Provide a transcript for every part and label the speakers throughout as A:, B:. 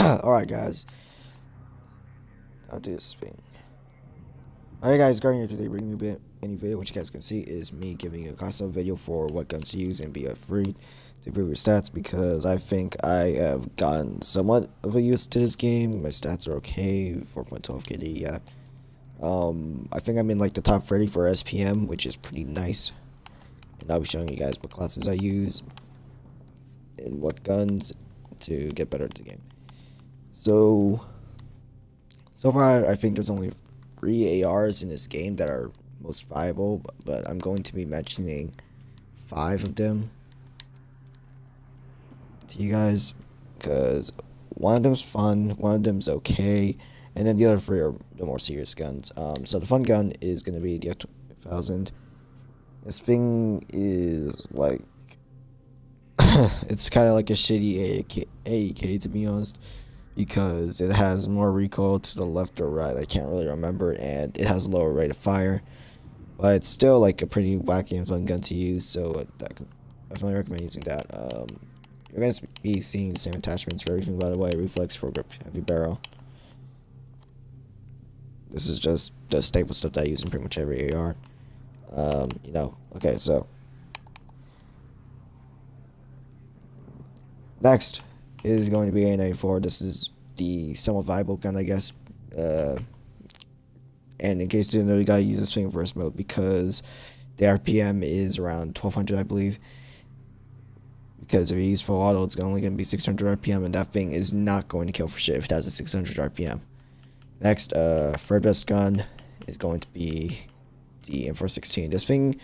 A: Alright, guys. I'll do this thing. Alright, guys, going here today, bringing you a new video. What you guys can see is me giving you a custom video for what guns to use in BF3 to improve your stats, because I think I have gotten somewhat of a use to this game. My stats are okay, 4.12 KD, yeah. I think I'm in like the top 30 for SPM, which is pretty nice. And I'll be showing you guys what classes I use and what guns to get better at the game. So far, I think there's only 3 ARs in this game that are most viable, but I'm going to be mentioning 5 of them to you guys, because one of them's fun, one of them's okay, and then the other 3 are the more serious guns. So the fun gun is going to be the F1000. This thing is like, it's kind of like a shitty AEK, to be honest, because it has more recoil to the left or right, I can't really remember, and it has a lower rate of fire, but it's still like a pretty wacky and fun gun to use, so I definitely recommend using that. You're going to be seeing the same attachments for everything, by the way: reflex, foregrip, heavy barrel. This is just the staple stuff that I use in pretty much every AR. Okay, so next is going to be A94. This is the somewhat viable gun, I guess. And in case you didn't know, you gotta use this thing in burst mode because the RPM is around 1200, I believe. Because if you use full auto, it's only gonna be 600 RPM, and that thing is not going to kill for shit if it has a 600 RPM. Next, third best gun is going to be the M416. This thing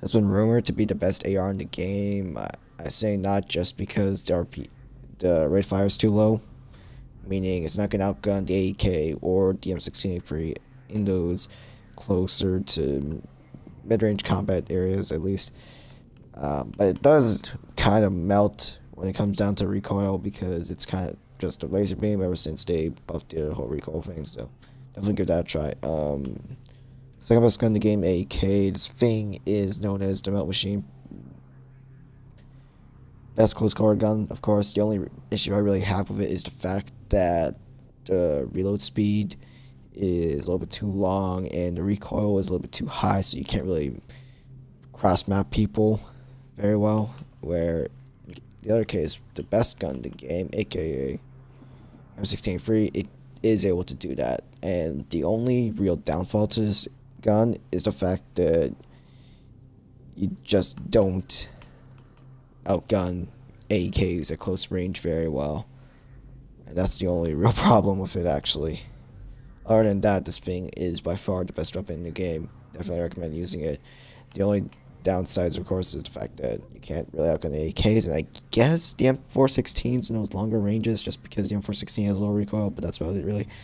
A: has been rumored to be the best AR in the game. I say not just because the rate of fire is too low, meaning it's not going to outgun the AEK or the M16A3 in those closer to mid-range combat areas, at least. But it does kind of melt when it comes down to recoil, because it's kind of just a laser beam ever since they buffed the whole recoil thing, so definitely give that a try. Second best gun in the game, AEK. This thing is known as the Melt Machine. Best close quarter gun, of course. The only issue I really have with it is the fact that the reload speed is a little bit too long and the recoil is a little bit too high, so you can't really cross map people very well. Where in the other case, the best gun in the game, aka M16A3, it is able to do that. And the only real downfall to this gun is the fact that you just don't outgun AEKs at close range very well, and that's the only real problem with it, actually. Other than that, this thing is by far the best weapon in the game. Definitely recommend using it. The only downsides, of course, is the fact that you can't really outgun AEKs, and I guess the M416s in those longer ranges, just because the M416 has low recoil, but that's about it, really.